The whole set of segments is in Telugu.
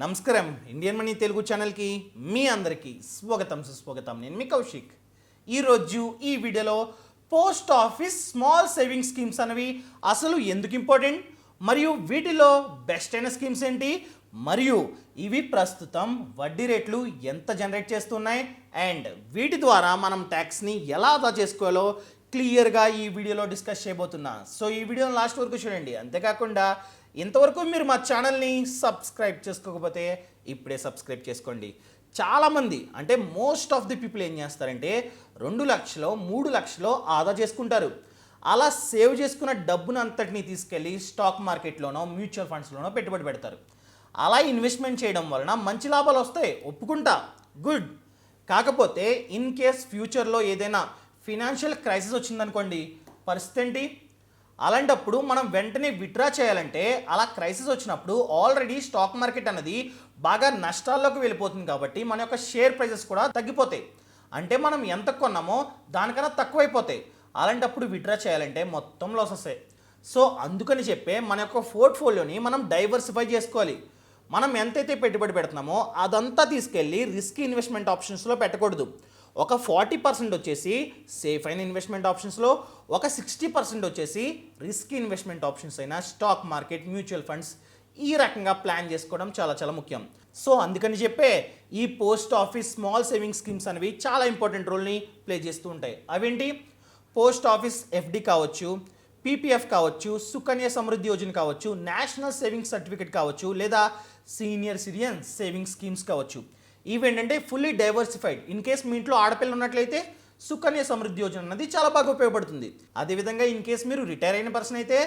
నమస్కారం ఇండియన్ మనీ తెలుగు ఛానల్కి మీ అందరికీ స్వాగతం సుస్వాగతం. నేను మీ కౌశిక్. ఈరోజు ఈ వీడియోలో post office small saving schemes అనేవి అసలు ఎందుకు ఇంపార్టెంట్, మరియు వీటిలో బెస్ట్ అయిన స్కీమ్స్ ఏంటి, మరియు ఇవి ప్రస్తుతం వడ్డీ రేట్లు ఎంత జనరేట్ చేస్తున్నాయి అండ్ వీటి ద్వారా మనం ట్యాక్స్ని ఎలా అదా చేసుకోవాలో క్లియర్గా ఈ వీడియోలో డిస్కస్ చేయబోతున్నా. సో ఈ వీడియోని లాస్ట్ వరకు చూడండి. అంతేకాకుండా ఇంతవరకు మీరు మా ఛానల్ని సబ్స్క్రైబ్ చేసుకోకపోతే ఇప్పుడే సబ్స్క్రైబ్ చేసుకోండి. చాలామంది అంటే మోస్ట్ ఆఫ్ ది పీపుల్ ఏం చేస్తారంటే 2 లక్షలు 3 లక్షలు ఆదా చేసుకుంటారు. అలా సేవ్ చేసుకున్న డబ్బును అంతటినీ తీసుకెళ్ళి స్టాక్ మార్కెట్లోనో మ్యూచువల్ ఫండ్స్లోనో పెట్టుబడి పెడతారు. అలా ఇన్వెస్ట్మెంట్ చేయడం వలన మంచి లాభాలు వస్తాయి, ఒప్పుకుంటా, గుడ్. కాకపోతే ఇన్ కేస్ ఫ్యూచర్లో ఏదైనా ఫినాన్షియల్ క్రైసిస్ వచ్చిందనుకోండి, పరిస్థితి ఏంటి? అలాంటప్పుడు మనం వెంటనే విత్డ్రా చేయాలంటే అలా క్రైసిస్ వచ్చినప్పుడు ఆల్రెడీ స్టాక్ మార్కెట్ అనేది బాగా నష్టాల్లోకి వెళ్ళిపోతుంది కాబట్టి మన యొక్క షేర్ ప్రైజెస్ కూడా తగ్గిపోతాయి. అంటే మనం ఎంత కొన్నామో దానికన్నా తక్కువైపోతాయి. అలాంటప్పుడు విత్డ్రా చేయాలంటే మొత్తం లాస్ వస్తాయి. సో అందుకని చెప్పే మన యొక్క పోర్ట్ఫోలియోని మనం డైవర్సిఫై చేసుకోవాలి. మనం ఎంతైతే పెట్టుబడి పెడుతున్నామో అదంతా తీసుకెళ్ళి రిస్క్ ఇన్వెస్ట్మెంట్ ఆప్షన్స్లో పెట్టకూడదు. ఒక 40% వచ్చేసి సేఫ్ అయిన ఇన్వెస్ట్మెంట్ ఆప్షన్స్లో, ఒక 60% వచ్చేసి రిస్క్ ఇన్వెస్ట్మెంట్ ఆప్షన్స్ అయిన స్టాక్ మార్కెట్, మ్యూచువల్ ఫండ్స్, ఈ రకంగా ప్లాన్ చేసుకోవడం చాలా చాలా ముఖ్యం. సో అందుకని చెప్పే ఈ post office small saving schemes అనేవి చాలా ఇంపార్టెంట్ రోల్ని ప్లే చేస్తూ ఉంటాయి. అవేంటి? పోస్ట్ ఆఫీస్ ఎఫ్డి కావచ్చు, పీపీఎఫ్ కావచ్చు, సుకన్య సమృద్ధి యోజన కావచ్చు, నేషనల్ సేవింగ్స్ సర్టిఫికేట్ కావచ్చు, లేదా సీనియర్ సిటిజన్ సేవింగ్ స్కీమ్స్ కావచ్చు. ఇవేంటంటే ఫుల్లీ డైవర్సిఫైడ్. ఇన్ కేస్ మీ ఇంట్లో ఆడపిల్ల ఉన్నట్లయితే సుకన్య సమృద్ధి యోజన అన్నది చాలా బాగా ఉపయోగపడుతుంది. అదేవిధంగా ఇన్ కేస్ మీరు రిటైర్ అయిన పర్సన్ అయితే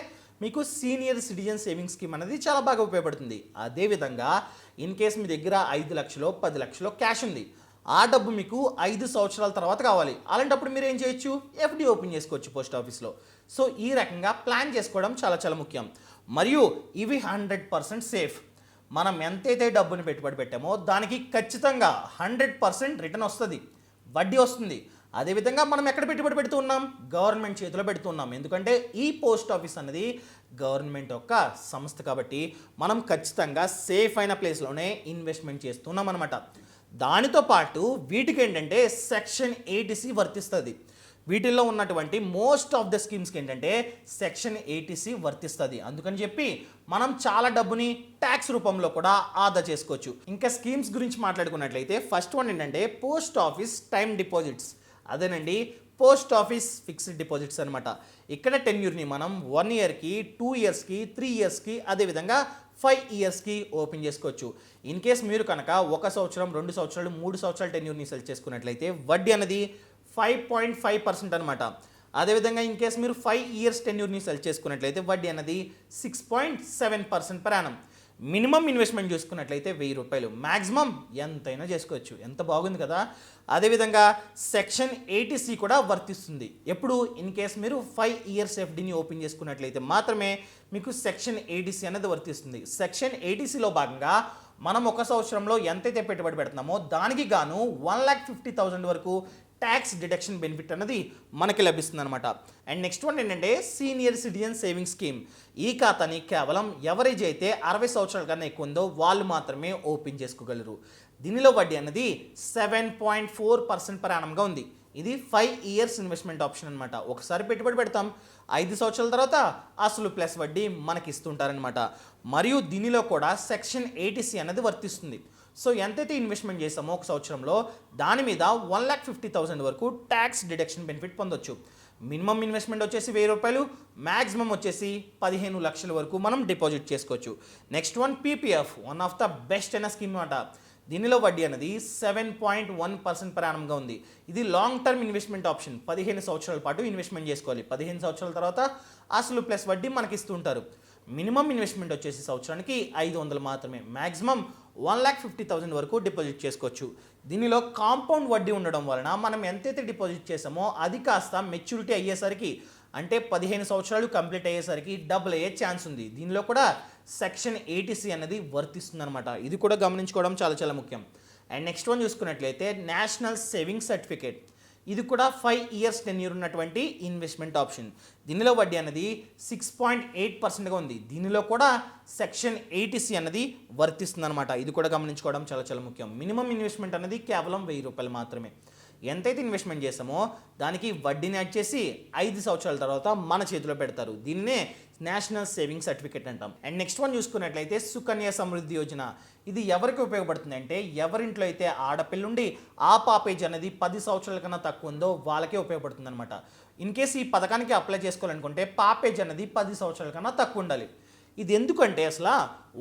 మీకు సీనియర్ సిటిజన్ సేవింగ్ స్కీమ్ అనేది చాలా బాగా ఉపయోగపడుతుంది. అదేవిధంగా ఇన్ కేస్ మీ దగ్గర 5 లక్షలు 10 లక్షలు క్యాష్ ఉంది, ఆ డబ్బు మీకు 5 సంవత్సరాల తర్వాత కావాలి. అలాంటప్పుడు మీరు ఏం చేయొచ్చు? ఎఫ్డి ఓపెన్ చేసుకోవచ్చు పోస్ట్ ఆఫీస్లో. సో ఈ రకంగా ప్లాన్ చేసుకోవడం చాలా చాలా ముఖ్యం. మరియు ఇవి 100% సేఫ్. మనం ఎంతైతే డబ్బుని పెట్టుబడి పెట్టామో దానికి ఖచ్చితంగా 100% రిటర్న్ వస్తుంది, వడ్డీ వస్తుంది. అదేవిధంగా మనం ఎక్కడ పెట్టుబడి పెడుతూ ఉన్నాం? గవర్నమెంట్ చేతిలో పెడుతున్నాం. ఎందుకంటే ఈ పోస్ట్ ఆఫీస్ అనేది గవర్నమెంట్ యొక్క సంస్థ కాబట్టి మనం ఖచ్చితంగా సేఫ్ అయిన ప్లేస్లోనే ఇన్వెస్ట్మెంట్ చేస్తున్నాం అనమాట. దానితో పాటు వీటికి ఏంటంటే సెక్షన్ 80C వర్తిస్తుంది. వీటిల్లో ఉన్నటువంటి మోస్ట్ ఆఫ్ ద స్కీమ్స్కి ఏంటంటే సెక్షన్ 80C వర్తిస్తుంది. అందుకని చెప్పి మనం చాలా డబ్బుని ట్యాక్స్ రూపంలో కూడా ఆదా చేసుకోవచ్చు. ఇంకా స్కీమ్స్ గురించి మాట్లాడుకున్నట్లయితే ఫస్ట్ వన్ ఏంటంటే పోస్ట్ ఆఫీస్ టైమ్ డిపాజిట్స్. అదేనండి పోస్ట్ ఆఫీస్ ఫిక్స్డ్ డిపాజిట్స్ అనమాట. ఇక్కడ టెన్యూర్ని మనం 1 ఇయర్కి, 2 ఇయర్స్కి, 3 ఇయర్స్కి, అదేవిధంగా 5 ఇయర్స్కి ఓపెన్ చేసుకోవచ్చు. ఇన్ కేస్ మీరు కనుక 1 సంవత్సరం, 2 సంవత్సరాలు, 3 సంవత్సరాల టెన్యూర్ని సెలెక్ట్ చేసుకున్నట్లయితే వడ్డీ అనేది 5.5% అనమాట. అదేవిధంగా ఇన్ కేస్ మీరు 5 ఇయర్స్ టెన్యూర్ని సెలెక్ట్ చేసుకున్నట్లయితే వడ్డీ అనేది 6.7% per annum. మినిమం ఇన్వెస్ట్మెంట్ చూసుకున్నట్లయితే 1000 రూపాయలు, మ్యాక్సిమం ఎంతైనా చేసుకోవచ్చు. ఎంత బాగుంది కదా. అదేవిధంగా సెక్షన్ 80C కూడా వర్తిస్తుంది. ఎప్పుడు? ఇన్ కేస్ మీరు 5 ఇయర్స్ ఎఫ్డిని ఓపెన్ చేసుకున్నట్లయితే మాత్రమే మీకు సెక్షన్ 80C అనేది వర్తిస్తుంది. సెక్షన్ 80Cలో భాగంగా మనం 1 సంవత్సరంలో ఎంతైతే పెట్టుబడి పెడుతున్నామో దానికి గాను 1,50,000 వరకు ట్యాక్స్ డిడక్షన్ బెనిఫిట్ అనేది మనకి లభిస్తుంది అనమాట. అండ్ నెక్స్ట్ వన్ ఏంటంటే సీనియర్ సిటిజన్ సేవింగ్ స్కీమ్. ఈ ఖాతాని కేవలం ఎవరైతే అయితే 60 సంవత్సరాల కన్నా ఎక్కువ ఉందో వాళ్ళు మాత్రమే ఓపెన్ చేసుకోగలరు. దీనిలో వడ్డీ అనేది 7.4% per annum ఉంది. ఇది 5 ఇయర్స్ ఇన్వెస్ట్మెంట్ ఆప్షన్ అనమాట. ఒకసారి పెట్టుబడి పెడతాం, 5 సంవత్సరాల తర్వాత అసలు ప్లస్ వడ్డీ మనకి ఇస్తుంటారనమాట. మరియు దీనిలో కూడా సెక్షన్ 80C అనేది వర్తిస్తుంది. సో ఎంతైతే ఇన్వెస్ట్మెంట్ చేస్తామో 1 సంవత్సరంలో దాని మీద 1,50,000 వరకు ట్యాక్స్ డిడక్షన్ బెనిఫిట్ పొందొచ్చు. మినిమం ఇన్వెస్ట్మెంట్ వచ్చేసి 1000 రూపాయలు, మ్యాక్సిమం వచ్చేసి 15 లక్షల వరకు మనం డిపాజిట్ చేసుకోవచ్చు. Next one PPF, one of the best అయిన స్కీమ్ అనమాట. దీనిలో వడ్డీ అనేది 7.1% per annum ఉంది. ఇది లాంగ్ టర్మ్ ఇన్వెస్ట్మెంట్ ఆప్షన్. 15 సంవత్సరాల పాటు ఇన్వెస్ట్మెంట్ చేసుకోవాలి. 15 సంవత్సరాల తర్వాత అసలు ప్లస్ వడ్డీ మనకి ఇస్తుంటారు. మినిమం ఇన్వెస్ట్మెంట్ వచ్చేసి సంవత్సరానికి 500 మాత్రమే, మ్యాక్సిమం 1,50,000 వరకు డిపాజిట్ చేసుకోవచ్చు. దీనిలో కాంపౌండ్ వడ్డీ ఉండడం వలన మనం ఎంతైతే డిపాజిట్ చేసామో అది కాస్త మెచ్యూరిటీ అయ్యేసరికి, అంటే 15 సంవత్సరాలు కంప్లీట్ అయ్యేసరికి డబుల్ అయ్యే ఛాన్స్ ఉంది. దీనిలో కూడా సెక్షన్ 80C అనేది వర్తిస్తుంది అనమాట. ఇది కూడా గమనించుకోవడం చాలా చాలా ముఖ్యం. అండ్ నెక్స్ట్ వన్ చూసుకున్నట్లయితే నేషనల్ సేవింగ్ సర్టిఫికేట్. ఇది కూడా 5 ఇయర్స్ టెన్యూర్ ఉన్నటువంటి ఇన్వెస్ట్మెంట్ ఆప్షన్. దీనిలో వడ్డీ అనేది 6.8%గా ఉంది. దీనిలో కూడా సెక్షన్ 80C అన్నది వర్తిస్తుంది అనమాట. ఇది కూడా గమనించుకోవడం చాలా చాలా ముఖ్యం. మినిమం ఇన్వెస్ట్మెంట్ అనేది కేవలం ₹1000 మాత్రమే. ఎంతైతే ఇన్వెస్ట్మెంట్ చేసామో దానికి వడ్డీని యాడ్ చేసి 5 సంవత్సరాల తర్వాత మన చేతిలో పెడతారు. దీన్నే నేషనల్ సేవింగ్ సర్టిఫికేట్ అంటాం. అండ్ నెక్స్ట్ వన్ చూసుకున్నట్లయితే సుకన్య సమృద్ధి యోజన. ఇది ఎవరికి ఉపయోగపడుతుంది అంటే ఎవరింట్లో అయితే ఆడపిల్లుండి ఆ పాపేజ్ అనేది 10 సంవత్సరాల కన్నా తక్కువ ఉందో వాళ్ళకే ఉపయోగపడుతుంది అనమాట. ఇన్ కేసు ఈ పథకానికి అప్లై చేసుకోవాలనుకుంటే పాపేజ్ అనేది 10 సంవత్సరాల కన్నా తక్కువ ఉండాలి. ఇది ఎందుకంటే అసలు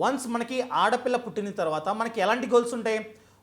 వన్స్ మనకి ఆడపిల్ల పుట్టిన తర్వాత మనకి ఎలాంటి గోల్స్ ఉంటాయి?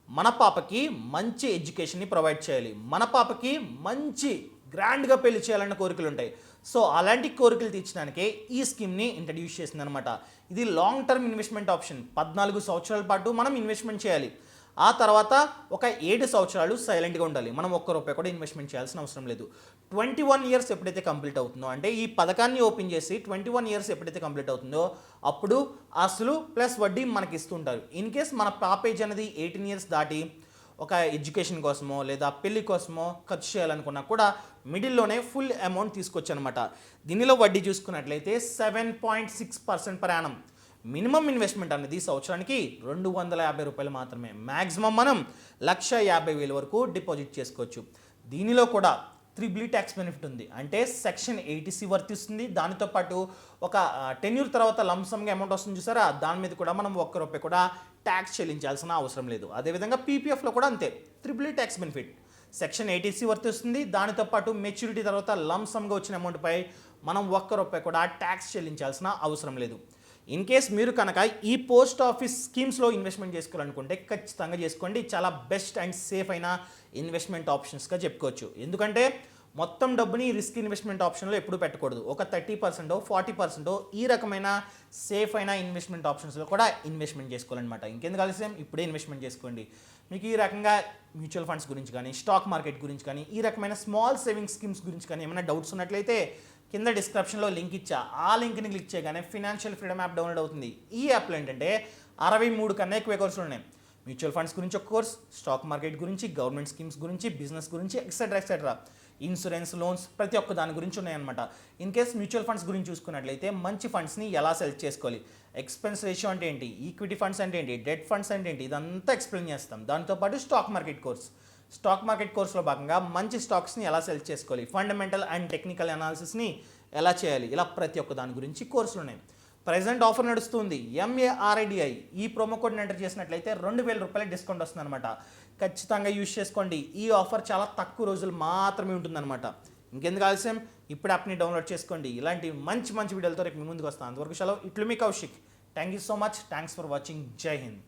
మన పాపకి మంచి ఎడ్యుకేషన్ని ప్రొవైడ్ చేయాలి, మన పాపకి మంచి గ్రాండ్గా పెళ్లి చేయాలన్న కోరికలు ఉంటాయి. సో అలాంటి కోరికలు తీర్చడానికే ఈ స్కీమ్ని ఇంట్రడ్యూస్ చేసింది అనమాట. ఇది లాంగ్ టర్మ్ ఇన్వెస్ట్మెంట్ ఆప్షన్. 14 సంవత్సరాల పాటు మనం ఇన్వెస్ట్మెంట్ చేయాలి. ఆ తర్వాత ఒక 7 సంవత్సరాలు సైలెంట్గా ఉండాలి. మనం ₹1 కూడా ఇన్వెస్ట్మెంట్ చేయాల్సిన అవసరం లేదు. 21 ఇయర్స్ ఎప్పుడైతే కంప్లీట్ అవుతుందో, అంటే ఈ పథకాన్ని ఓపెన్ చేసి 21 ఇయర్స్ ఎప్పుడైతే కంప్లీట్ అవుతుందో అప్పుడు అసలు ప్లస్ వడ్డీ మనకి ఇస్తుంటారు. ఇన్ కేస్ మన పాపేజ్ అనేది 18 ఇయర్స్ దాటి ఒక ఎడ్యుకేషన్ కోసమో లేదా పెళ్లి కోసమో ఖర్చు చేయాలనుకున్నా కూడా మిడిల్లోనే ఫుల్ అమౌంట్ తీసుకొచ్చు అనమాట. దీనిలో వడ్డీ చూసుకున్నట్లయితే 7.6% పర్ యానం. మినిమం ఇన్వెస్ట్మెంట్ అనేది సంవత్సరానికి ₹250 మాత్రమే. మ్యాక్సిమం మనం 1,50,000 వరకు డిపాజిట్ చేసుకోవచ్చు. దీనిలో కూడా త్రిబుల్ ట్యాక్స్ బెనిఫిట్ ఉంది. అంటే సెక్షన్ 80C వర్తిస్తుంది. దానితో పాటు ఒక టెన్యూర్ తర్వాత లంసమ్గా అమౌంట్ వస్తుంది చూసారా, దాని మీద కూడా మనం ₹1 కూడా ట్యాక్స్ చెల్లించాల్సిన అవసరం లేదు. అదేవిధంగా పీపీఎఫ్లో కూడా అంతే, triple tax benefit. Section 80C వర్తిస్తుంది. దానితో పాటు మెచ్యూరిటీ తర్వాత లంసమ్గా వచ్చిన అమౌంట్పై మనం ₹1 కూడా ట్యాక్స్ చెల్లించాల్సిన అవసరం లేదు. ఇన్ కేస్ మీరు కనుక ఈ పోస్ట్ ఆఫీస్ స్కీమ్స్లో ఇన్వెస్ట్మెంట్ చేసుకోవాలనుకుంటే ఖచ్చితంగా చేసుకోండి. చాలా బెస్ట్ అండ్ సేఫ్ అయిన ఇన్వెస్ట్మెంట్ ఆప్షన్స్గా చెప్పుకోవచ్చు. ఎందుకంటే మొత్తం డబ్బుని రిస్క్ ఇన్వెస్ట్మెంట్ ఆప్షన్లో ఎప్పుడు పెట్టకూడదు. ఒక 30%, 40% ఈ రకమైన సేఫ్ అయిన ఇన్వెస్ట్మెంట్ ఆప్షన్స్లో కూడా ఇన్వెస్ట్మెంట్ చేసుకోవాలన్నమాట. ఇంకెందుకు ఆలస్యం, ఇప్పుడే ఇన్వెస్ట్మెంట్ చేసుకోండి. మీకు ఈ రకంగా మ్యూచువల్ ఫండ్స్ గురించి కానీ, స్టాక్ మార్కెట్ గురించి కానీ, ఈ రకమైన స్మాల్ సేవింగ్ స్కీమ్స్ గురించి కానీ ఏమైనా డౌట్స్ ఉన్నట్లయితే కింద డిస్క్రిప్షన్లో లింక్ ఇచ్చా. ఆ లింక్ని క్లిక్ చేయగానే ఫినాన్షియల్ ఫ్రీడమ్ యాప్ డౌన్లోడ్ అవుతుంది. ఈ యాప్లో ఏంటంటే 63 కన్నా ఎక్కువ కోర్సులు ఉన్నాయి. మ్యూచువల్ ఫండ్స్ గురించి ఒక కోర్స్, స్టాక్ మార్కెట్ గురించి, గవర్నమెంట్ స్కీమ్స్ గురించి, బిజినెస్ గురించి, ఎక్సెట్రా ఇన్సూరెన్స్, లోన్స్, ప్రతి ఒక్క దాని గురించి ఉన్నాయన్నమాట. ఇన్ కేస్ మ్యూచువల్ ఫండ్స్ గురించి చూసుకున్నట్లయితే మంచి ఫండ్స్ని ఎలా సెలెక్ట్ చేసుకోవాలి, ఎక్స్పెన్స్ రేషియో అంటే ఏంటి, ఈక్విటీ ఫండ్స్ అంటే ఏంటి, డెట్ ఫండ్స్ అంటే ఏంటి, ఇదంతా ఎక్స్ప్లెయిన్ చేస్తాం. దాంతోపాటు స్టాక్ మార్కెట్ కోర్స్లో భాగంగా మంచి స్టాక్స్ని ఎలా సెలెక్ట్ చేసుకోవాలి, ఫండమెంటల్ అండ్ టెక్నికల్ అనాలిసిస్ని ఎలా చేయాలి, ఇలా ప్రతి ఒక్క దాని గురించి కోర్సులు ఉన్నాయి. ప్రెజెంట్ ఆఫర్ నడుస్తుంది MARIDI. ఈ ప్రోమో కోడ్ని ఎంటర్ చేసినట్లయితే ₹2,000 డిస్కౌంట్ వస్తుంది అనమాట. ఖచ్చితంగా యూజ్ చేసుకోండి. ఈ ఆఫర్ చాలా తక్కువ రోజులు మాత్రమే ఉంటుందన్నమాట. ఇంకెందుకు ఆలస్యం, ఇప్పుడు యాప్ని డౌన్లోడ్ చేసుకోండి. ఇలాంటి మంచి వీడియోలతో రేపు మీ ముందుకు వస్తాను. అంతవరకు సెలవు. ఇట్లు మీ Kaushik. Thank you so much. Thanks for watching. జై హింద్.